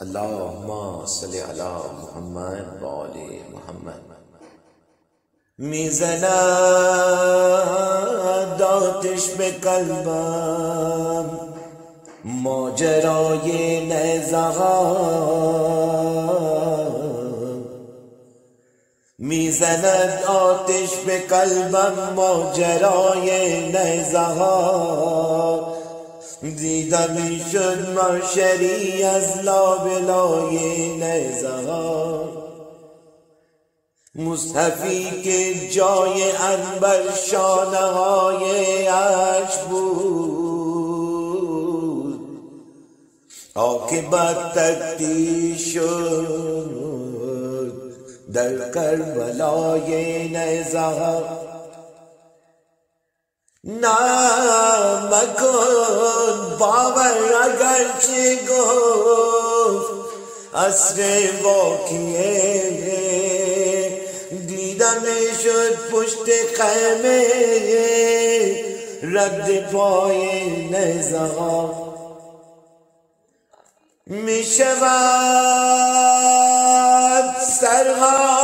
اللهم صل على محمد و آل محمد. میزند آتش به قلبم ماجرای نیزه ها، میزند آتش به قلبم ماجرای نیزه ها. دیدم شد معشری از لابلای نیزه ها، مصحفی که جای عنبر شانه های عرش بود، عاقبت تقدیر شد در کربلای نیزه ها. نمکن باور اگرچه گفت عصر واقعه، دیدم شد پشت خیمه رد پای نیزه ها. می شود سرها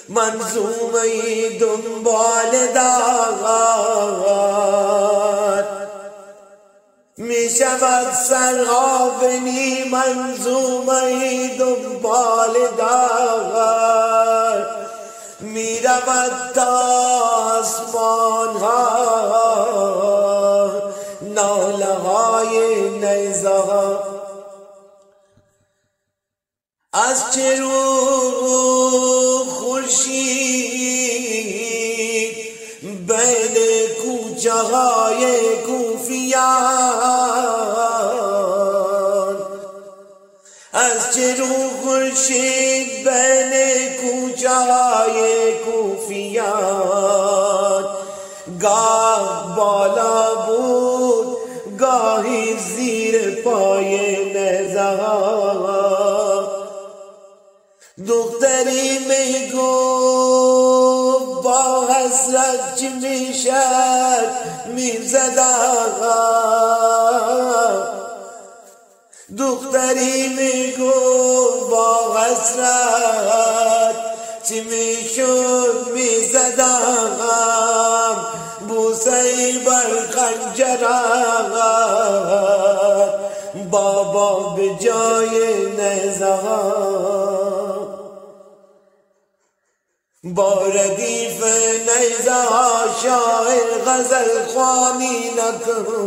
منظومه دنبال داد، می شود سرغابنی منظومه دنبال داد، می رود تا آسمان ها ناله های نیزه ها. از چه رو خورشید بین کوچه های کوفیان، از چه رو خورشید بین کوچه های کوفیان، گاه بالا بود گاهی زیر پای نیزه ها. دختری می گفت با حسرت چی میشد میزدم، دختری می گفت با حسرت چی میشد میزدم، بوسه‌ای بر خنجرم بابا به جای نیزه ها. با ردیف نیزه ها شاعر غزل خوانی نکن،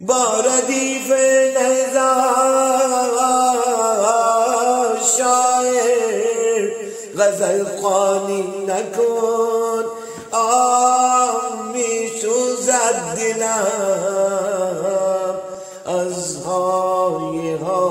با ردیف نیزه ها شاعر غزل خوانی نکن. می سوزد دلم از های ها